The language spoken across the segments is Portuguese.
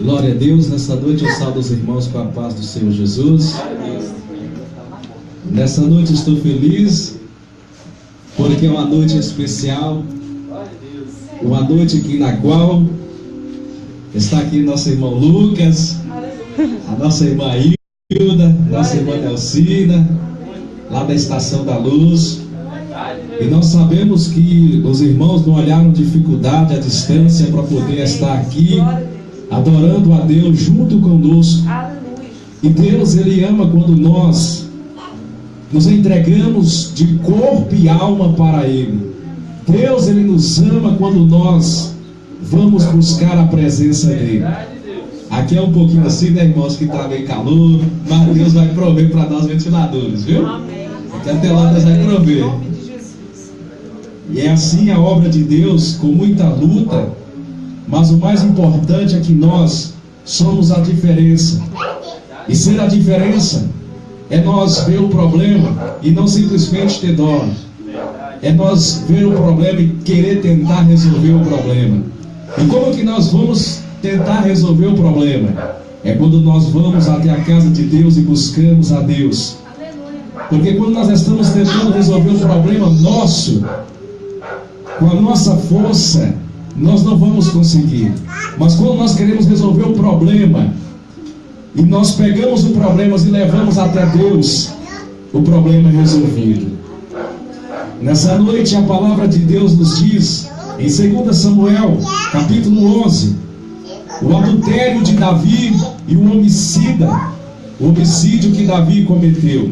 Glória a Deus. Nessa noite eu salvo os irmãos com a paz do Senhor Jesus. Nessa noite estou feliz porque é uma noite especial, uma noite aqui na qual está aqui nosso irmão Lucas, a nossa irmã Hilda, nossa irmã Nelcina, lá da Estação da Luz. E nós sabemos que os irmãos não olharam dificuldade, a distância, para poder estar aqui adorando a Deus junto conosco. E Deus, Ele ama quando nós nos entregamos de corpo e alma para Ele. Deus, Ele nos ama quando nós vamos buscar a presença dEle. Aqui é um pouquinho assim, né, irmãos, que está meio calor, mas Deus vai prover para nós ventiladores, viu? Aqui até lá Deus vai prover. E é assim a obra de Deus, com muita luta, mas o mais importante é que nós somos a diferença. E ser a diferença é nós ver o problema e não simplesmente ter dó. É nós ver o problema e querer tentar resolver o problema. E como que nós vamos tentar resolver o problema? É quando nós vamos até a casa de Deus e buscamos a Deus. Porque quando nós estamos tentando resolver um problema nosso, com a nossa força, nós não vamos conseguir. Mas quando nós queremos resolver o problema e nós pegamos o problema e levamos até Deus, o problema é resolvido. Nessa noite a palavra de Deus nos diz, em 2 Samuel, capítulo 11, o adultério de Davi e o homicídio que Davi cometeu.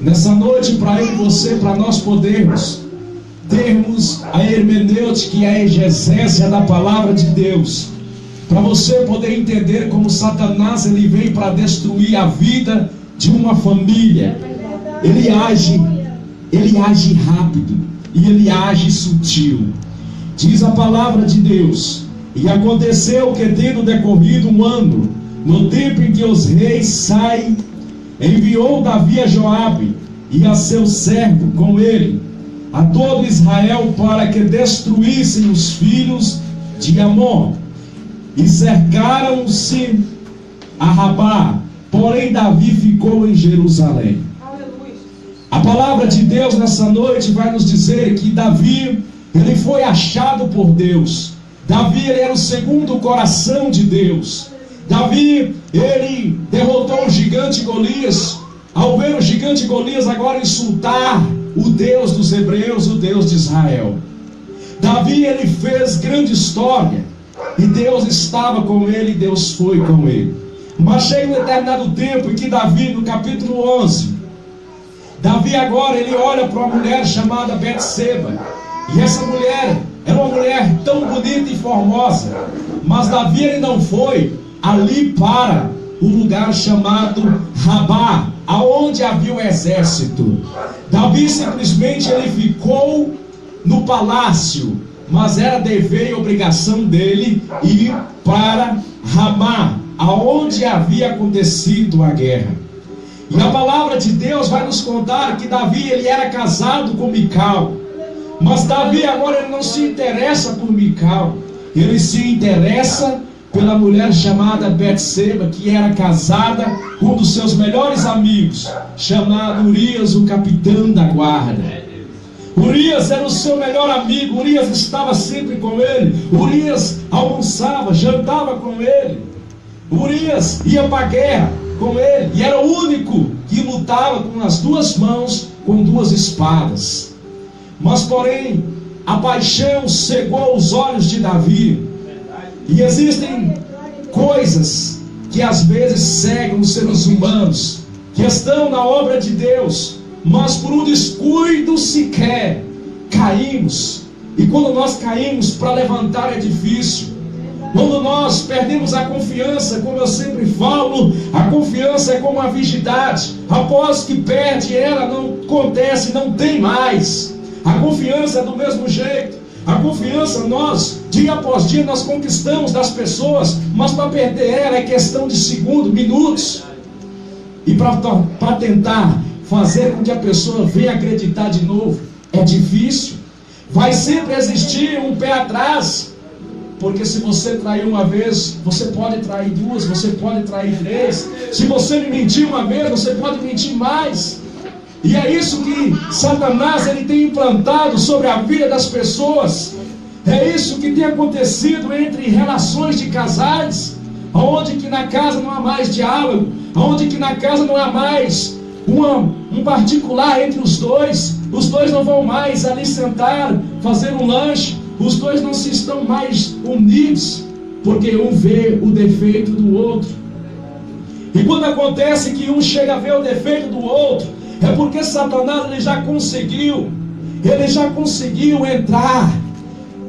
Nessa noite, para eu e você, para nós podermos termos a hermenêutica e a exegese da palavra de Deus, para você poder entender como Satanás ele vem para destruir a vida de uma família. Ele age rápido e ele age sutil. Diz a palavra de Deus: e aconteceu que, tendo decorrido um ano, no tempo em que os reis saem, enviou Davi a Joabe e a seu servo com ele a todo Israel, para que destruíssem os filhos de Amon, e cercaram-se a Rabá. Porém Davi ficou em Jerusalém. A palavra de Deus nessa noite vai nos dizer que Davi, ele foi achado por Deus. Davi, ele era o segundo coração de Deus. Davi, ele derrotou o gigante Golias. Ao ver o gigante Golias agora insultar o Deus dos hebreus, o Deus de Israel, Davi, ele fez grande história, e Deus estava com ele, e Deus foi com ele. Mas chega um determinado tempo em que Davi, no capítulo 11, Davi agora, ele olha para uma mulher chamada Betseba, e essa mulher era uma mulher tão bonita e formosa, mas Davi, ele não foi ali para o lugar chamado Rabá, aonde havia o exército. Davi simplesmente ele ficou no palácio, mas era dever e obrigação dele ir para Ramá, aonde havia acontecido a guerra. E a palavra de Deus vai nos contar que Davi ele era casado com Mical, mas Davi agora ele não se interessa por Mical, ele se interessa pela mulher chamada Betseba, que era casada com um dos seus melhores amigos, chamado Urias, o capitão da guarda. Urias era o seu melhor amigo, Urias estava sempre com ele, Urias almoçava, jantava com ele, Urias ia para a guerra com ele, e era o único que lutava com as duas mãos, com duas espadas. Mas porém, a paixão cegou os olhos de Davi. E existem coisas que às vezes cegam os seres humanos, que estão na obra de Deus, mas por um descuido sequer caímos. E quando nós caímos, para levantar é difícil. Quando nós perdemos a confiança, como eu sempre falo, a confiança é como a virgindade. Após que perde ela, não acontece, não tem mais. A confiança é do mesmo jeito. A confiança nós, dia após dia, nós conquistamos das pessoas, mas para perder ela é questão de segundos, minutos. E para tentar fazer com que a pessoa venha acreditar de novo, é difícil. Vai sempre existir um pé atrás. Porque se você traiu uma vez, você pode trair duas, você pode trair três. Se você me mentiu uma vez, você pode mentir mais. E é isso que Satanás ele tem implantado sobre a vida das pessoas. É isso que tem acontecido entre relações de casais, onde que na casa não há mais diálogo, onde que na casa não há mais um particular entre os dois não vão mais ali sentar, fazer um lanche, os dois não se estão mais unidos, porque um vê o defeito do outro. E quando acontece que um chega a ver o defeito do outro, é porque Satanás ele já conseguiu entrar.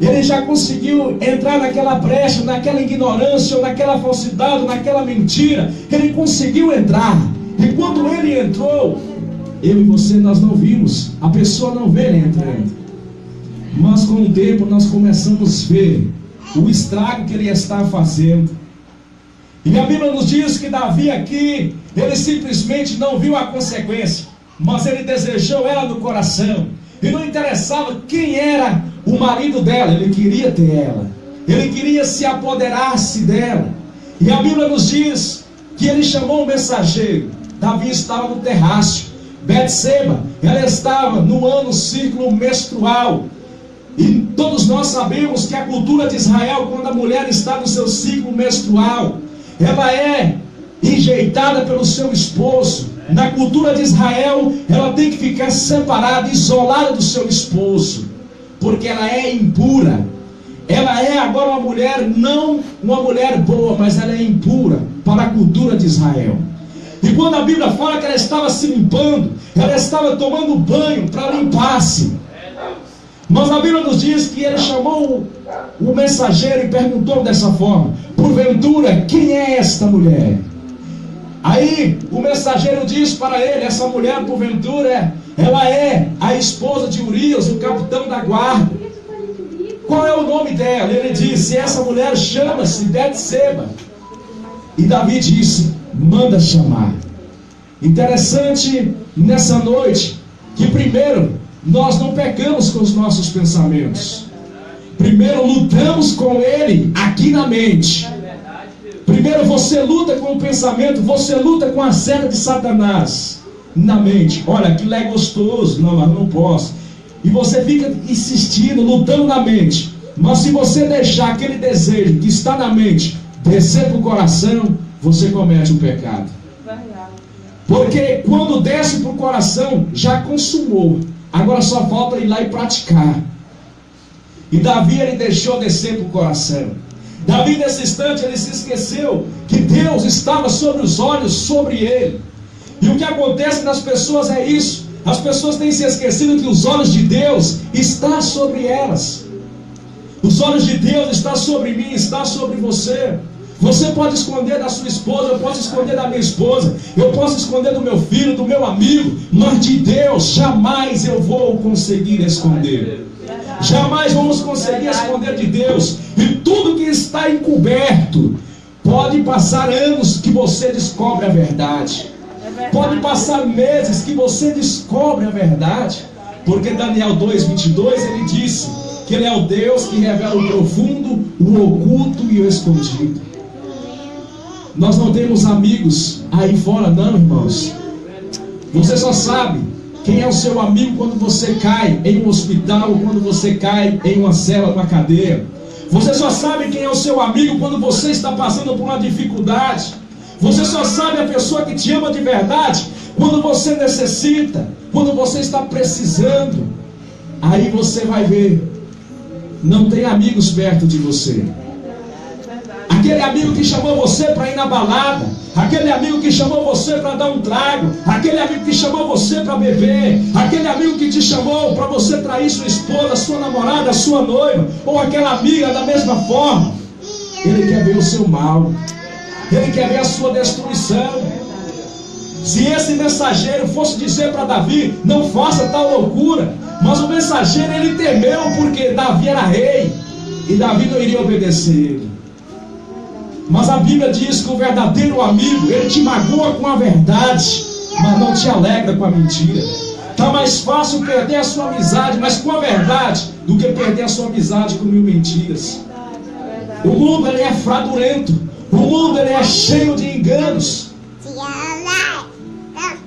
Ele já conseguiu entrar naquela brecha, naquela ignorância, ou naquela falsidade, naquela mentira. Ele conseguiu entrar. E quando ele entrou, eu e você nós não vimos. A pessoa não vê ele entrando. Mas com o tempo nós começamos a ver o estrago que ele está fazendo. E a Bíblia nos diz que Davi aqui, ele simplesmente não viu a consequência, mas ele desejou ela no coração. E não interessava quem era o marido dela, ele queria ter ela. Ele queria se apoderar-se dela. E a Bíblia nos diz que ele chamou um mensageiro. Davi estava no terrácio. Betseba, ela estava no ano ciclo menstrual. E todos nós sabemos que a cultura de Israel, quando a mulher está no seu ciclo menstrual, ela é enjeitada pelo seu esposo. Na cultura de Israel, ela tem que ficar separada, isolada do seu esposo, porque ela é impura. Ela é agora uma mulher, não uma mulher boa, mas ela é impura para a cultura de Israel. E quando a Bíblia fala que ela estava se limpando, ela estava tomando banho para limpar-se. Mas a Bíblia nos diz que ele chamou o mensageiro e perguntou dessa forma: porventura, quem é esta mulher? Aí o mensageiro diz para ele: essa mulher, porventura, ela é a esposa de Urias, o capitão da guarda. Qual é o nome dela? Ele disse: essa mulher chama-se Betseba. E Davi disse: manda chamar. Interessante nessa noite que primeiro nós não pecamos com os nossos pensamentos. Primeiro lutamos com ele aqui na mente. Primeiro você luta com o pensamento, você luta com a seta de Satanás na mente. Olha, aquilo é gostoso, não, mas não posso. E você fica insistindo, lutando na mente. Mas se você deixar aquele desejo que está na mente descer para o coração, você comete um pecado. Porque quando desce para o coração, já consumou. Agora só falta ir lá e praticar. E Davi, ele deixou descer para o coração. Davi, nesse instante, ele se esqueceu que Deus estava sobre os olhos, sobre ele. E o que acontece nas pessoas é isso. As pessoas têm se esquecido que os olhos de Deus estão sobre elas. Os olhos de Deus estão sobre mim, estão sobre você. Você pode esconder da sua esposa, eu posso esconder da minha esposa, eu posso esconder do meu filho, do meu amigo, mas de Deus jamais eu vou conseguir esconder. Jamais vamos conseguir esconder de Deus. E tudo que está encoberto, pode passar anos que você descobre a verdade. Pode passar meses que você descobre a verdade. Porque Daniel 2:22 ele disse que ele é o Deus que revela o profundo, o oculto e o escondido. Nós não temos amigos aí fora não, irmãos. Você só sabe quem é o seu amigo quando você cai em um hospital, ou quando você cai em uma cela, uma cadeia. Você só sabe quem é o seu amigo quando você está passando por uma dificuldade. Você só sabe a pessoa que te ama de verdade quando você necessita, quando você está precisando. Aí você vai ver, não tem amigos perto de você. Aquele amigo que chamou você para ir na balada, aquele amigo que chamou você para dar um trago, aquele amigo que chamou você para beber, aquele amigo que te chamou para você trair sua esposa, sua namorada, sua noiva, ou aquela amiga da mesma forma, ele quer ver o seu mal, ele quer ver a sua destruição. Se esse mensageiro fosse dizer para Davi: não faça tal loucura, mas o mensageiro ele temeu, porque Davi era rei e Davi não iria obedecer ele. Mas a Bíblia diz que o verdadeiro amigo, ele te magoa com a verdade, mas não te alegra com a mentira. Está mais fácil perder a sua amizade, mas com a verdade, do que perder a sua amizade com mil mentiras. O mundo ele é fraudulento. O mundo ele é cheio de enganos.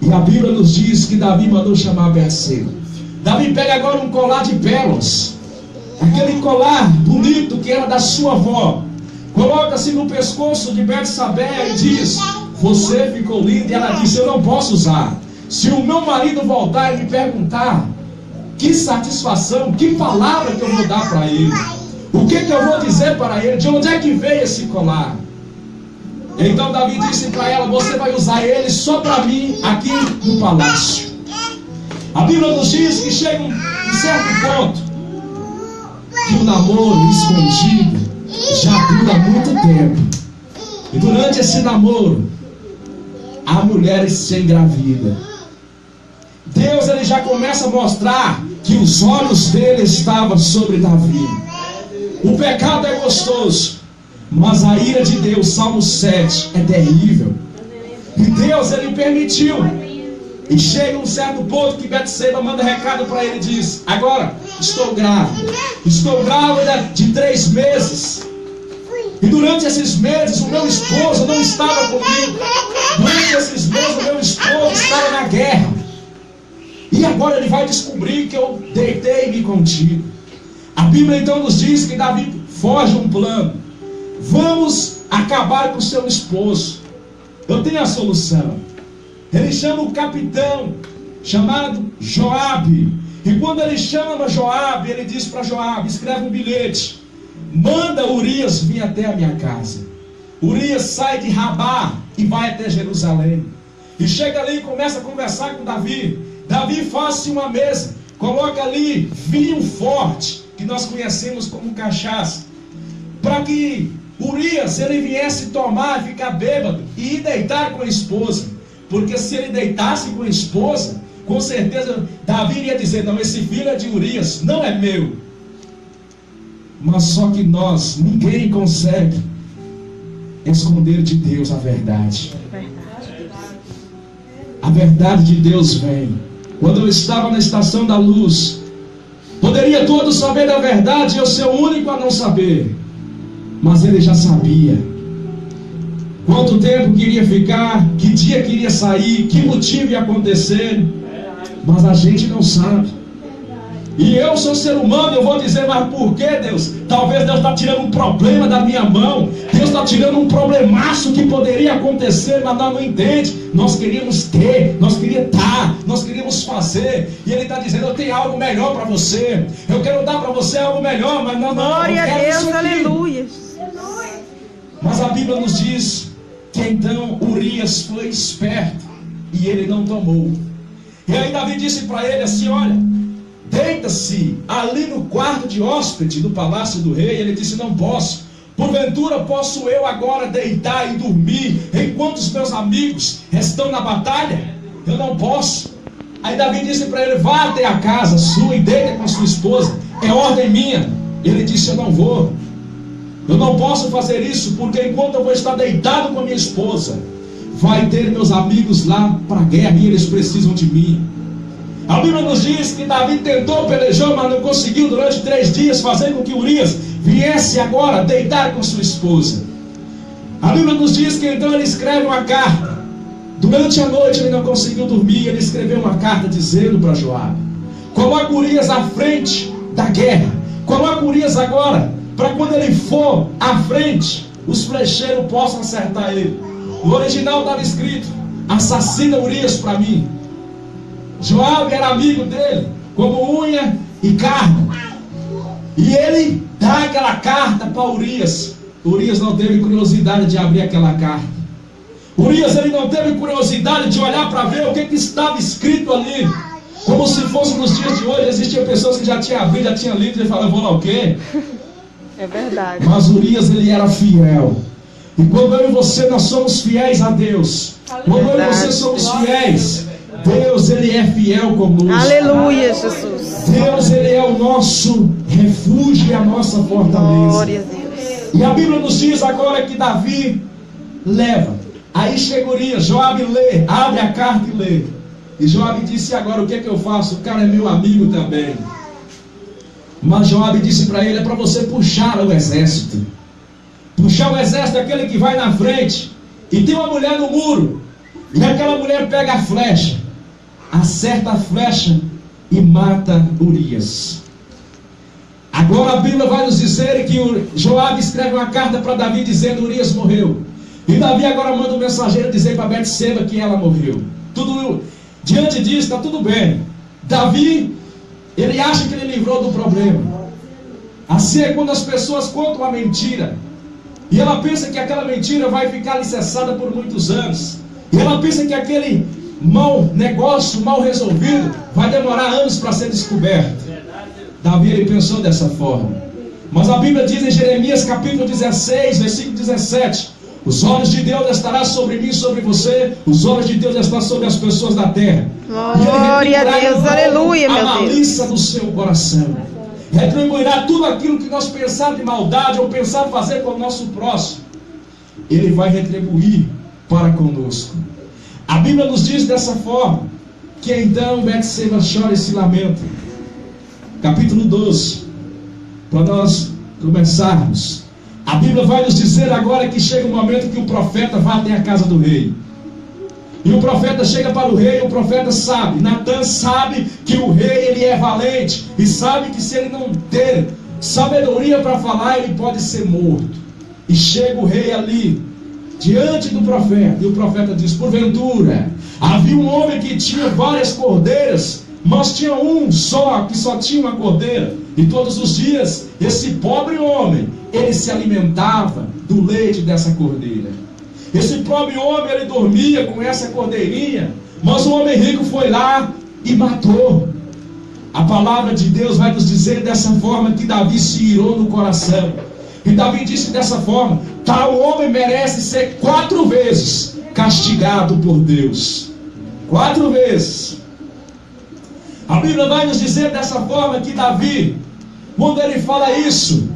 E a Bíblia nos diz que Davi mandou chamar Betseba. Davi pega agora um colar de pérolas, aquele colar bonito que era da sua avó, coloca-se no pescoço de Betsabé e diz: você ficou linda. E ela disse: eu não posso usar. Se o meu marido voltar e me perguntar, que satisfação, que palavra que eu vou dar para ele? O que eu vou dizer para ele? De onde é que veio esse colar? Então Davi disse para ela: você vai usar ele só para mim aqui no palácio. A Bíblia nos diz que chega um certo ponto que o namoro escondido já dura muito tempo. E durante esse namoro, a mulher se engravida. Deus ele já começa a mostrar que os olhos dele estavam sobre Davi. O pecado é gostoso, mas a ira de Deus, Salmo 7, é terrível. E Deus ele permitiu. E chega um certo ponto que Betseba manda recado para ele e diz: agora estou grávida. Estou grávida de 3 meses. E durante esses meses o meu esposo não estava comigo. Durante esses meses o meu esposo estava na guerra. E agora ele vai descobrir que eu deitei-me contigo. A Bíblia então nos diz que Davi foge um plano. Vamos acabar com o seu esposo. Eu tenho a solução. Ele chama o capitão chamado Joabe. E quando ele chama Joabe, ele diz para Joabe: escreve um bilhete, manda Urias vir até a minha casa. Urias sai de Rabá e vai até Jerusalém. E chega ali e começa a conversar com Davi. Davi faz-se uma mesa, coloca ali vinho forte, que nós conhecemos como cachaça, para que Urias ele viesse tomar, ficar bêbado e ir deitar com a esposa. Porque se ele deitasse com a esposa, com certeza Davi iria dizer: não, esse filho é de Urias, não é meu. Mas só que ninguém consegue esconder de Deus a verdade. A verdade de Deus vem. Quando eu estava na estação da luz, poderia todos saber da verdade, eu ser o único a não saber. Mas ele já sabia quanto tempo queria ficar, que dia queria sair, que motivo ia acontecer. Mas a gente não sabe. E eu sou ser humano, eu vou dizer: mas por que, Deus? Talvez Deus está tirando um problema da minha mão. Deus está tirando um problemaço que poderia acontecer, mas nós não entendemos. Nós queríamos ter, nós queríamos estar, nós queríamos fazer. E Ele está dizendo: eu tenho algo melhor para você. Eu quero dar para você algo melhor, mas não. Glória a Deus, aleluia. Mas a Bíblia nos diz que então Urias foi esperto e ele não tomou. E aí Davi disse para ele assim: olha, deita-se ali no quarto de hóspede do palácio do rei. Ele disse: não posso. Porventura posso eu agora deitar e dormir enquanto os meus amigos estão na batalha? Eu não posso. Aí Davi disse para ele: vá até a casa sua e deita com a sua esposa, é ordem minha. Ele disse: eu não vou. Eu não posso fazer isso, porque enquanto eu vou estar deitado com a minha esposa, vai ter meus amigos lá para a guerra e eles precisam de mim. A Bíblia nos diz que Davi tentou, pelejou, mas não conseguiu durante 3 dias fazer com que Urias viesse agora deitar com sua esposa. A Bíblia nos diz que então ele escreve uma carta. Durante a noite ele não conseguiu dormir, ele escreveu uma carta dizendo para Joabe: coloca Urias à frente da guerra, coloca Urias agora, para quando ele for à frente, os flecheiros possam acertar ele. No original estava escrito: assassina Urias para mim. Joabe era amigo dele, como unha e carne. E ele dá aquela carta para Urias. Urias não teve curiosidade de abrir aquela carta. Urias ele não teve curiosidade de olhar para ver o que estava escrito ali. Como se fosse nos dias de hoje, existiam pessoas que já tinham abrido, já tinham lido e falavam: vou lá o quê? É verdade. Mas Urias ele era fiel. E quando eu e você nós somos fiéis a Deus, quando eu e você somos fiéis, Deus ele é fiel conosco. Aleluia, Jesus. Deus ele é o nosso refúgio e a nossa fortaleza. Glória a Deus. E a Bíblia nos diz agora que Davi leva. Aí chega Urias, Joabe lê, abre a carta e lê. E Joabe disse: agora o que é que eu faço? O cara é meu amigo também. Mas Joabe disse para ele: é para você puxar o exército. puxar o exército daquele que vai na frente. E tem uma mulher no muro. E aquela mulher pega a flecha, acerta a flecha e mata Urias. Agora a Bíblia vai nos dizer que Joabe escreve uma carta para Davi dizendo: Urias morreu. E Davi agora manda um mensageiro dizer para Betseba que ela morreu. Diante disso está tudo bem. Davi, ele acha que ele livrou do problema. Assim é quando as pessoas contam uma mentira, e ela pensa que aquela mentira vai ficar alicerçada por muitos anos, e ela pensa que aquele mau negócio, mal resolvido, vai demorar anos para ser descoberto. Davi, ele pensou dessa forma. Mas a Bíblia diz em Jeremias capítulo 16, versículo 17: os olhos de Deus estarão sobre mim e sobre você, os olhos de Deus estarão sobre as pessoas da terra. Glória a Deus, aleluia, meu Deus. A malícia do seu coração retribuirá tudo aquilo que nós pensar de maldade ou pensar fazer com o nosso próximo. Ele vai retribuir para conosco. A Bíblia nos diz dessa forma, que então Betseba chora e se lamenta. Capítulo 12, para nós começarmos. A Bíblia vai nos dizer agora que chega um momento que o profeta vai até a casa do rei. E o profeta chega para o rei, e o profeta sabe, Natã sabe que o rei ele é valente, e sabe que se ele não ter sabedoria para falar, ele pode ser morto. E chega o rei ali, diante do profeta, e o profeta diz: porventura, havia um homem que tinha várias cordeiras, mas tinha um só, que só tinha uma cordeira, e todos os dias, esse pobre homem, ele se alimentava do leite dessa cordeira. Esse pobre homem, ele dormia com essa cordeirinha, mas o homem rico foi lá e matou. A palavra de Deus vai nos dizer dessa forma que Davi se irou no coração. E Davi disse dessa forma: tal homem merece ser 4 vezes castigado por Deus. 4 vezes. A Bíblia vai nos dizer dessa forma que Davi, quando ele fala isso,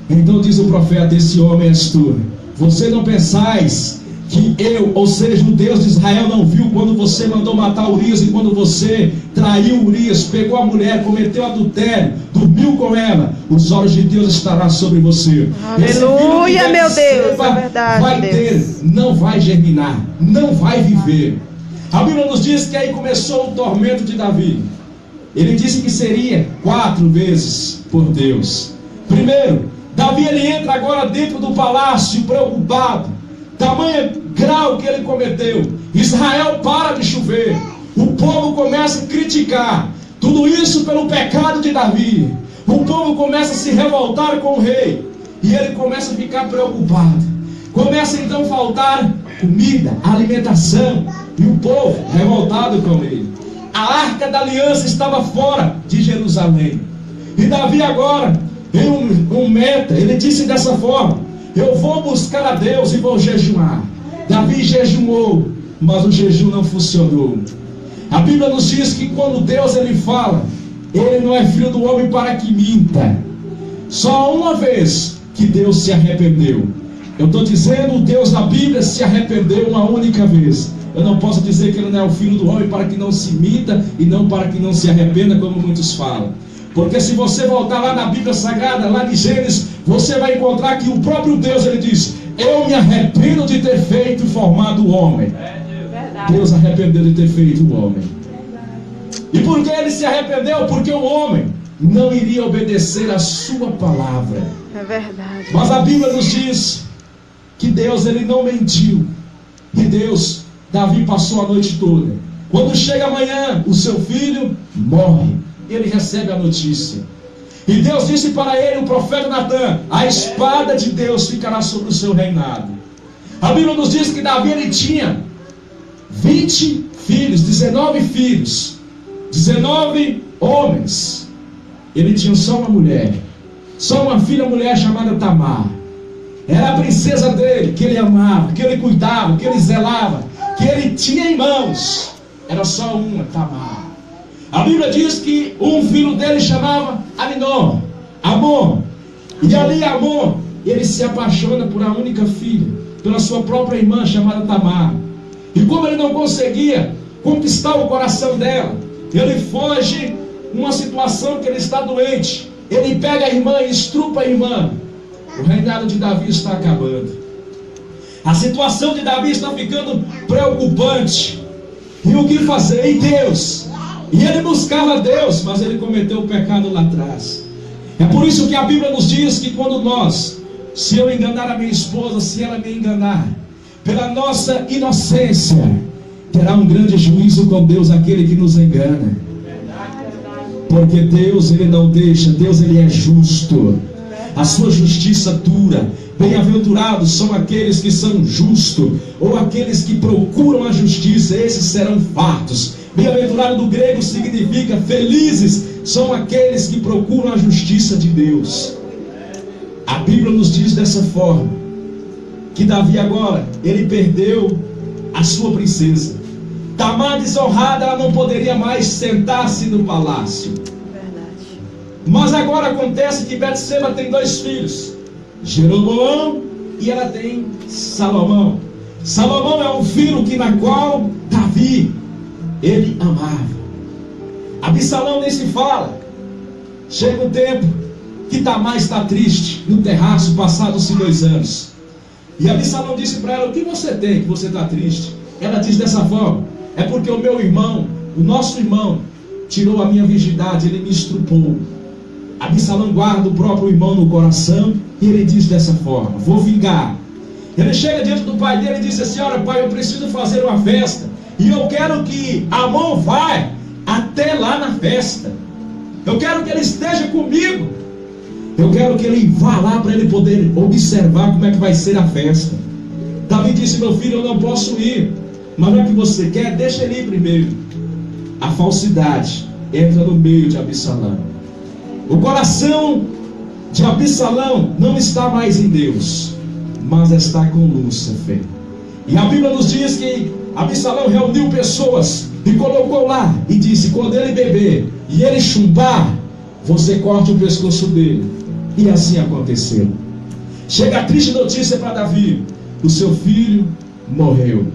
então diz o profeta: esse homem és tu. Você não pensais que eu, ou seja, o Deus de Israel, não viu quando você mandou matar Urias, e quando você traiu Urias, pegou a mulher, cometeu adultério, dormiu com ela? Os olhos de Deus estarão sobre você. Aleluia, meu Deus, é verdade, vai ter, não vai germinar, não vai viver. A Bíblia nos diz que aí começou o tormento de Davi. Ele disse que seria 4 vezes por Deus. Primeiro, Davi ele entra agora dentro do palácio preocupado, tamanho grau que ele cometeu. Israel para de chover, o povo começa a criticar, tudo isso pelo pecado de Davi. O povo começa a se revoltar com o rei, e ele começa a ficar preocupado. Começa então a faltar comida, alimentação, e o povo revoltado com ele. A arca da aliança estava fora de Jerusalém, e Davi agora, em um meta, ele disse dessa forma: eu vou buscar a Deus e vou jejuar. Davi jejuou, mas o jejum não funcionou. A Bíblia nos diz que quando Deus ele fala, ele não é filho do homem para que minta. Só uma vez que Deus se arrependeu. Eu estou dizendo, o Deus da Bíblia se arrependeu uma única vez. Eu não posso dizer que ele não é o filho do homem para que não se minta e não para que não se arrependa, como muitos falam. Porque se você voltar lá na Bíblia Sagrada, lá de Gênesis, você vai encontrar que o próprio Deus, ele diz: eu me arrependo de ter feito e formado o homem. Deus arrependeu de ter feito o homem. E por que ele se arrependeu? Porque o homem não iria obedecer a sua palavra. É verdade. Mas a Bíblia nos diz que Deus ele não mentiu. E Deus, Davi passou a noite toda. Quando chega amanhã, o seu filho morre. Ele recebe a notícia. E Deus disse para ele, o profeta Natã: a espada de Deus ficará sobre o seu reinado. A Bíblia nos diz que Davi ele tinha 20 filhos, 19 filhos, 19 homens. Ele tinha só uma mulher, só uma filha mulher chamada Tamar. Era a princesa dele, que ele amava, que ele cuidava, que ele zelava, que ele tinha em mãos. Era só uma, Tamar. A Bíblia diz que um filho dele chamava Amon. E ali Amon, ele se apaixona por a única filha, pela sua própria irmã chamada Tamar. E como ele não conseguia conquistar o coração dela, ele foge numa situação que ele está doente. Ele pega a irmã e estrupa a irmã. O reinado de Davi está acabando. A situação de Davi está ficando preocupante. E o que fazer? E Deus? E ele buscava Deus, mas ele cometeu o pecado lá atrás. É por isso que a Bíblia nos diz que quando nós, se eu enganar a minha esposa, se ela me enganar, pela nossa inocência, terá um grande juízo com Deus aquele que nos engana. Porque Deus, ele não deixa, Deus, ele é justo. A sua justiça dura. Bem-aventurados são aqueles que são justos, ou aqueles que procuram a justiça, esses serão fartos. Bem-aventurado do grego significa felizes são aqueles que procuram a justiça de Deus. A Bíblia nos diz dessa forma, que Davi agora, ele perdeu a sua princesa. Tamar desonrada, ela não poderia mais sentar-se no palácio. Verdade. Mas agora acontece que Betseba tem 2 filhos, Jeroboão e ela tem Salomão. Salomão é um filho na qual Davi, ele amava. Absalão nem se fala. Chega um tempo que Tamar está triste no terraço, passados-se 2 anos. E Absalão disse para ela: o que você tem que você está triste? Ela diz dessa forma: é porque o meu irmão, o nosso irmão, tirou a minha virgindade, ele me estrupou. Absalão guarda o próprio irmão no coração e ele diz dessa forma: vou vingar. Ele chega diante do pai dele e diz assim: olha pai, eu preciso fazer uma festa, e eu quero que Amon vá até lá na festa. Eu quero que ele esteja comigo. Eu quero que ele vá lá para ele poder observar como é que vai ser a festa. Davi disse: meu filho, eu não posso ir. Mas não é que você quer, deixa ele ir primeiro. A falsidade entra no meio de Absalão. O coração de Absalão não está mais em Deus, mas está com Lúcifer. E a Bíblia nos diz que Absalão reuniu pessoas e colocou lá e disse: quando ele beber e ele chumbar, você corte o pescoço dele. E assim aconteceu. Chega a triste notícia para Davi: o seu filho morreu.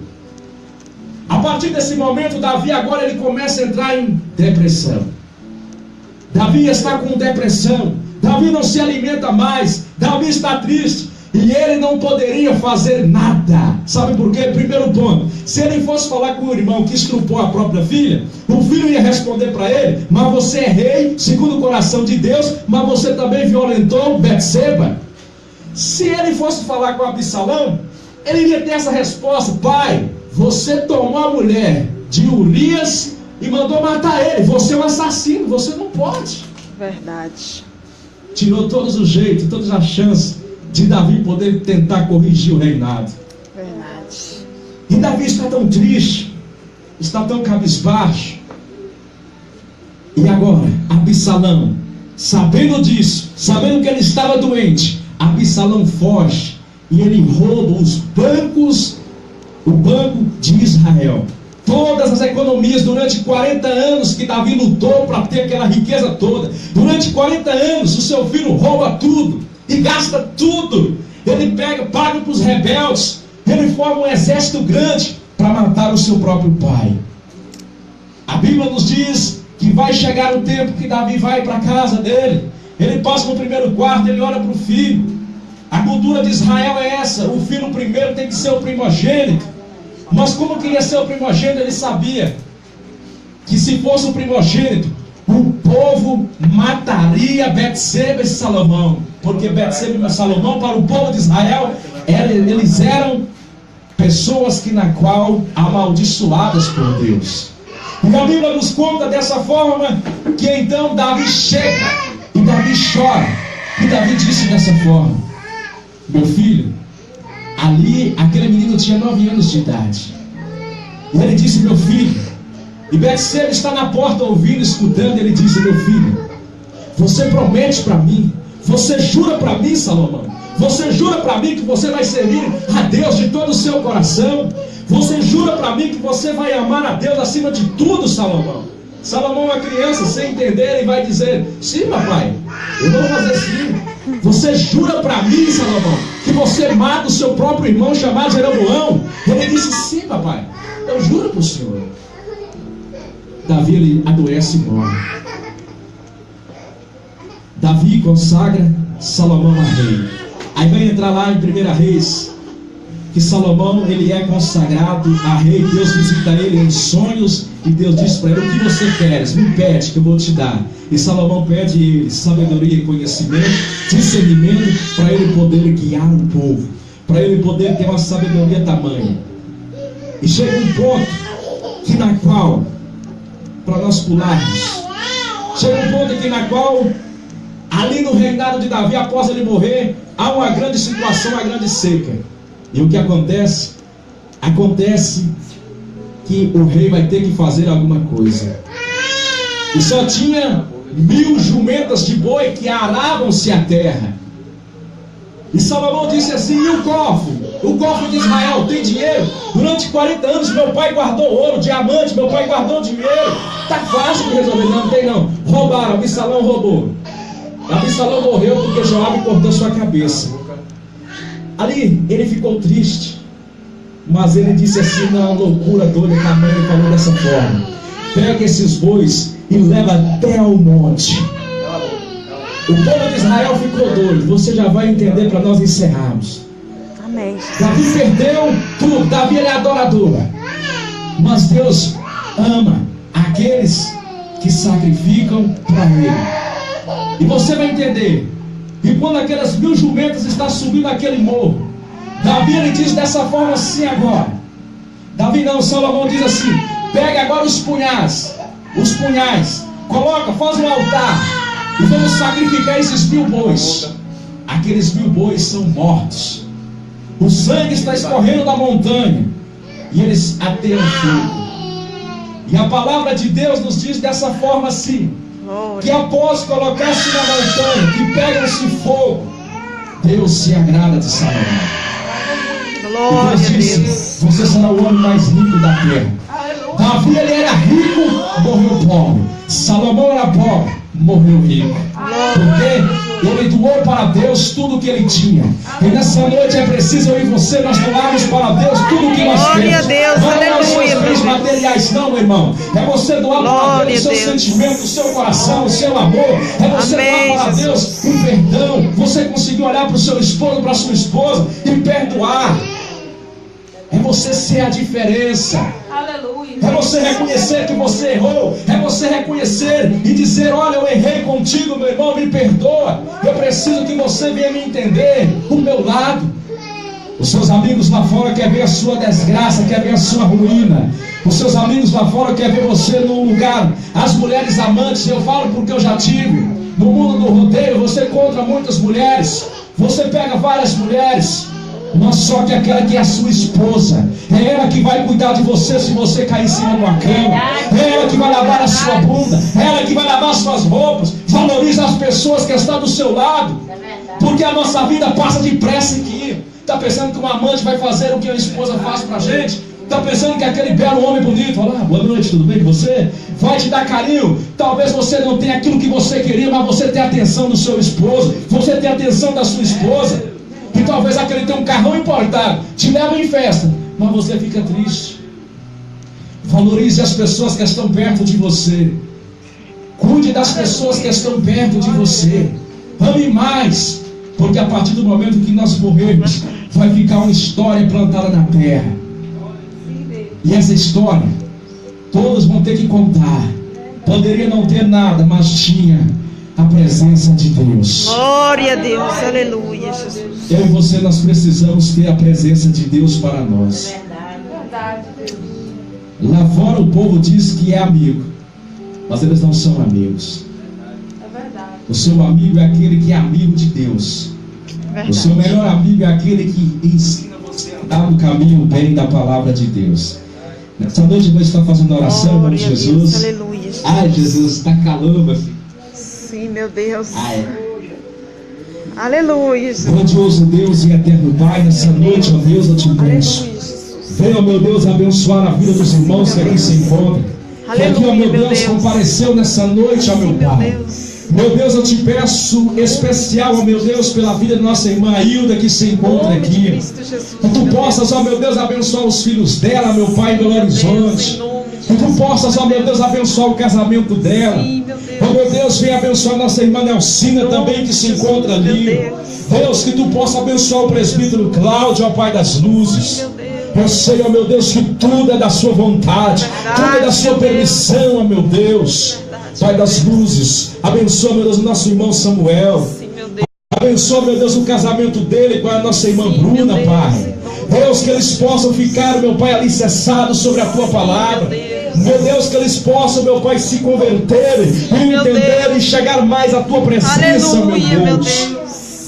A partir desse momento, Davi agora ele começa a entrar em depressão. Davi está com depressão. Davi não se alimenta mais. Davi está triste. E ele não poderia fazer nada. Sabe por quê? Primeiro ponto: se ele fosse falar com o irmão que estrupou a própria filha, o filho ia responder para ele: mas você é rei, segundo o coração de Deus, mas você também violentou Betseba. Se ele fosse falar com Absalão, ele iria ter essa resposta: pai, você tomou a mulher de Urias e mandou matar ele. Você é um assassino, você não pode. Verdade. Tirou todos os jeitos, todas as chances de Davi poder tentar corrigir o reinado. Verdade. E Davi está tão triste, está tão cabisbaixo. E agora, Absalão, sabendo disso, sabendo que ele estava doente, Absalão foge e ele rouba os bancos, o banco de Israel. Todas as economias durante 40 anos que Davi lutou para ter aquela riqueza toda. Durante 40 anos o seu filho rouba tudo e gasta tudo. Ele paga para os rebeldes. Ele forma um exército grande para matar o seu próprio pai. A Bíblia nos diz que vai chegar o tempo que Davi vai para a casa dele. Ele passa no primeiro quarto, ele olha para o filho. A cultura de Israel é essa: o filho primeiro tem que ser o primogênito. Mas como queria ser o primogênito, ele sabia que se fosse o primogênito, o povo mataria Betseba e Salomão. Porque Betseba e Salomão, para o povo de Israel, eles eram pessoas na qual amaldiçoadas por Deus. E a Bíblia nos conta dessa forma, que então Davi chega e Davi chora. E Davi disse dessa forma: meu filho, ali aquele menino tinha 9 anos de idade. E ele disse: meu filho. E Betseba está na porta ouvindo, escutando. Ele disse: meu filho, você promete para mim, você jura para mim, Salomão, você jura para mim que você vai servir a Deus de todo o seu coração? Você jura para mim que você vai amar a Deus acima de tudo, Salomão? Salomão é uma criança sem entender e vai dizer: sim, papai, eu vou fazer sim. Você jura para mim, Salomão, que você mata o seu próprio irmão chamado Jeroboão? Ele disse: sim, papai, eu juro para o senhor. Davi, ele adoece e morre. Davi consagra Salomão a rei. Aí vai entrar lá em 1 Reis, que Salomão, ele é consagrado a rei. Deus visita ele em sonhos e Deus diz para ele: o que você queres? Me pede que eu vou te dar. E Salomão pede a ele sabedoria e conhecimento, discernimento, para ele poder guiar o povo, para ele poder ter uma sabedoria tamanha. E chega um ponto que na qual, para nós pularmos, chega um ponto aqui na qual, ali no reinado de Davi, após ele morrer, há uma grande situação, uma grande seca. E o que acontece? Acontece que o rei vai ter que fazer alguma coisa. E só tinha 1000 jumentas de boi que aravam-se a terra. E Salomão disse assim: e o cofre? O cofre de Israel tem dinheiro? Durante 40 anos meu pai guardou ouro, diamante, meu pai guardou dinheiro. Tá fácil de resolver. Não tem não. Roubaram, Absalão roubou. Absalão morreu porque Joabe cortou sua cabeça. Ali ele ficou triste, mas ele disse assim: não, loucura doida, que a mãe falou dessa forma: pega esses bois e leva até ao monte. O povo de Israel ficou doido. Você já vai entender para nós encerrarmos. Amém. Davi perdeu tudo. Davi ele é adorador, mas Deus ama aqueles que sacrificam para ele. E você vai entender. E quando aquelas 1000 jumentas estão subindo aquele morro, Davi ele diz dessa forma assim agora. Davi não, Salomão diz assim: pega agora os punhais, coloca, faz um altar e vamos sacrificar esses 1000 bois. Aqueles 1000 bois são mortos. O sangue está escorrendo da montanha e eles ateiam fogo. E a palavra de Deus nos diz dessa forma assim: que após colocar-se na montanha, que pega-se fogo, Deus se agrada de Salomão. Glória e Deus disse: você será o homem mais rico da terra. Davi ele era rico, morreu pobre. Salomão era pobre, morreu rico. Porque ele doou para Deus tudo o que ele tinha. E nessa noite é preciso eu e você, nós doarmos para Deus tudo o que nós temos. Glória a Deus, não é os aleluia, seus bens materiais não, meu irmão. É você doar para Deus o seu sentimento, o seu coração, o seu amor. É você doar para Deus o perdão. Você conseguir olhar para o seu esposo, para a sua esposa e perdoar. É você ser a diferença. É você reconhecer que você errou. É você reconhecer e dizer: olha, eu errei contigo, meu irmão, me perdoa. Eu preciso que você venha me entender do meu lado. Os seus amigos lá fora querem ver a sua desgraça, querem ver a sua ruína. Os seus amigos lá fora querem ver você num lugar. As mulheres amantes, eu falo porque eu já tive. No mundo do rodeio você encontra muitas mulheres. Você pega várias mulheres, mas só que aquela que é a sua esposa, é ela que vai cuidar de você se você cair em cima de uma cama. É ela que vai lavar a sua bunda. É ela que vai lavar suas roupas. Valoriza as pessoas que estão do seu lado. Porque a nossa vida passa depressa aqui. Está pensando que uma amante vai fazer o que a esposa faz pra gente? Está pensando que aquele belo homem bonito, olá, boa noite, tudo bem com você? Vai te dar carinho. Talvez você não tenha aquilo que você queria, mas você tem a atenção do seu esposo. Você tem a atenção da sua esposa. E talvez aquele tem um carrão importado, te leva em festa, mas você fica triste. Valorize as pessoas que estão perto de você. Cuide das pessoas que estão perto de você. Ame mais, porque a partir do momento que nós morrermos, vai ficar uma história plantada na terra. E essa história, todos vão ter que contar. Poderia não ter nada, mas tinha a presença de Deus. Glória a Deus, aleluia, Jesus. Eu e você, nós precisamos ter a presença de Deus para nós. Lá fora o povo diz que é amigo, mas eles não são amigos. O seu amigo é aquele que é amigo de Deus. O seu melhor amigo é aquele que ensina você a andar no caminho bem da palavra de Deus. Nessa noite vou estar fazendo oração em nome de Jesus. Aleluia, Jesus. Ai, Jesus, está calando, meu filho. Sim, meu Deus. Ai. Aleluia, Jesus. Grandioso Deus e eterno Pai, nessa noite, ó Deus, eu te peço. Aleluia, Jesus. Venha, meu Deus, abençoar a vida dos irmãos que aqui se encontram. Que aqui, ó meu Deus, compareceu nessa noite, ó meu Pai. Meu Deus, eu te peço especial, ó meu Deus, pela vida da nossa irmã Hilda que se encontra aqui. Que tu possas, ó meu Deus, abençoar os filhos dela, meu Pai, em Belo Horizonte. Que tu possas, ó meu Deus, abençoar o casamento dela. Sim, meu Deus. Ó meu Deus, vem abençoar nossa irmã Nelcina também, que se encontra ali. Deus, que tu possa abençoar o presbítero Cláudio, ó Pai das luzes. Eu sei, ó meu Deus, que tudo é da sua vontade, tudo é da sua permissão, ó meu Deus. Pai das luzes, abençoa, meu Deus, o nosso irmão Samuel. Abençoa, meu Deus, o casamento dele com a nossa irmã Bruna, Pai. Deus, que eles possam ficar, meu Pai, alicerçados sobre a tua palavra. Meu Deus, que eles possam, meu Pai, se converterem e entenderem e chegar mais à tua presença, meu Deus.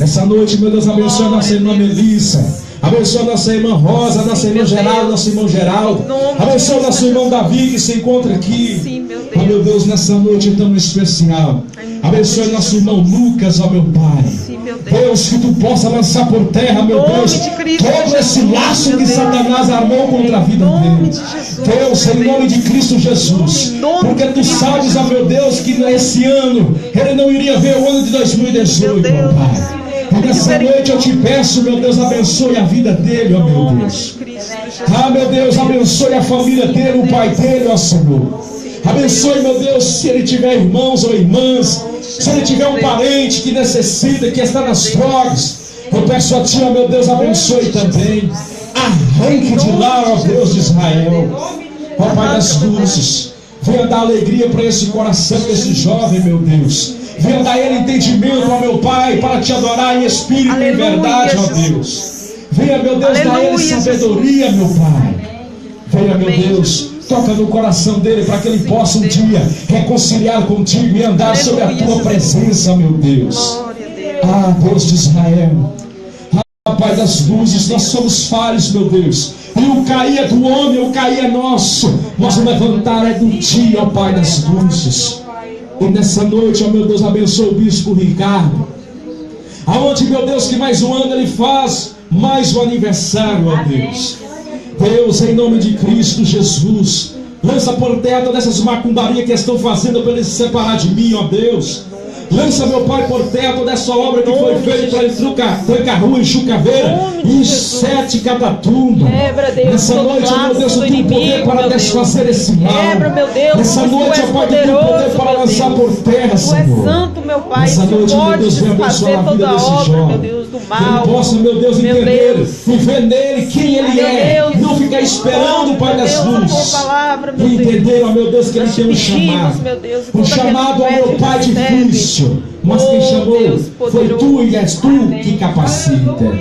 Essa noite, meu Deus, abençoa a nossa irmã Melissa. Abençoa nossa irmã Rosa, nossa irmã Geraldo, nosso irmão Geraldo. Abençoa nosso irmão Davi, que se encontra aqui. Oh meu Deus, nessa noite tão especial. Abençoa nosso irmão Lucas, ó meu Pai. Deus, que tu possa lançar por terra, meu Deus, todo esse laço que Satanás armou contra a vida dele. Deus, em nome de Cristo Jesus. Porque tu sabes, ó meu Deus, que nesse ano ele não iria ver o ano de 2018, meu Pai. E nessa noite eu te peço, meu Deus, abençoe a vida dele, ó meu Deus. Ah, meu Deus, abençoe a família dele, o pai dele, ó Senhor. Abençoe, meu Deus, se ele tiver irmãos ou irmãs, se ele tiver um parente que necessita, que está nas drogas, eu peço a ti, ó meu Deus, abençoe também. Arranque de lá, ó Deus de Israel. Ó Pai das luzes, venha dar alegria para esse coração desse jovem, meu Deus. Venha dar ele entendimento, ó meu Pai, para te adorar em espírito e em verdade, ó Deus. Venha, meu Deus, dar ele sabedoria, meu Pai. Venha, meu Deus, toca no coração dele para que ele possa um dia reconciliar contigo e andar sobre a tua presença, meu Deus. Ah, Deus de Israel. Ah, Pai das luzes, nós somos falhos, meu Deus. E o cair é do homem, o cair é nosso. Mas o levantar é do ti, ó Pai das luzes. E nessa noite, ó meu Deus, abençoa o bispo Ricardo. Aonde, meu Deus, que mais um ano ele faz mais um aniversário, ó Deus. Deus, em nome de Cristo Jesus, lança por terra todas essas macumbarias que estão fazendo para ele se separar de mim, ó Deus. Lança, meu Pai, por terra toda essa obra que foi feita para ele Tranca-Rua, em Chucaveira e 7 Catatumba. Nessa noite, meu Deus, tu tem poder para desfazer esse mal. Nessa noite, ó Pai, tu tem poder para lançar por terra, Senhor. Nessa noite, meu Deus, vem abençoar a vida desse jovem. Que ele possa, meu Deus, entender e ver nele quem ele é. Não ficar esperando, Pai das luzes. E entender, ó meu Deus, que ele tem um chamado. Um chamado, ó meu Pai, difícil. Mas quem chamou foi tu e és tu que capacita.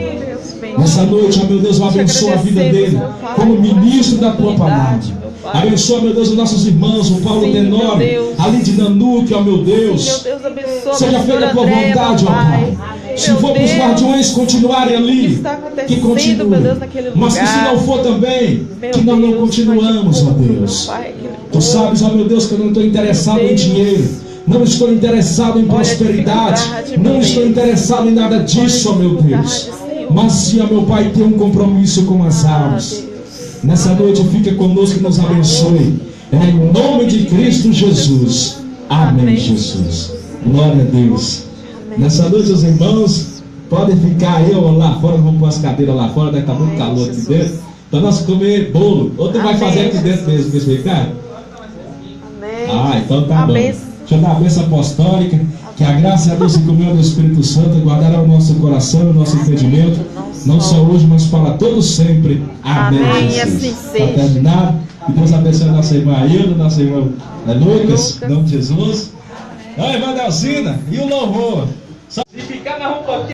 Nessa noite, ó meu Deus, abençoa a vida dele como ministro da tua palavra. Abençoa, meu Deus, os nossos irmãos, o Paulo Tenório, ali de Nanuque, ó meu Deus. Seja feita a tua vontade, ó Pai. Se for para os guardiões continuarem ali, que continue. Mas que se não for também, que nós não continuamos, ó Deus. Tu sabes, ó meu Deus, que eu não estou interessado em dinheiro. Não estou interessado em prosperidade. Não estou interessado em nada disso, ó meu Deus. Mas sim, ó meu Pai, tem um compromisso com as almas. Nessa noite fica conosco e nos abençoe. Em nome de Cristo Jesus. Amém, Jesus. Glória a Deus. Nessa noite os irmãos podem ficar aí ou lá fora. Vamos pôr as cadeiras lá fora. Deve estar muito calor aqui dentro. Para nós comer bolo. Ou tu vai fazer aqui dentro mesmo, Ricardo? Ah, então tá bom. Deixa eu dar a bênção apostólica. Que a graça e a Deus e comunhão do Espírito Santo guardará o nosso coração, o nosso entendimento, não só hoje, mas para todos sempre. Amém. Assim Está terminado. E Deus abençoe a nossa irmã Ailda, nosso irmão Lucas, em nome de Jesus. A irmã Delcina e o louvor. Se ficar na roupa.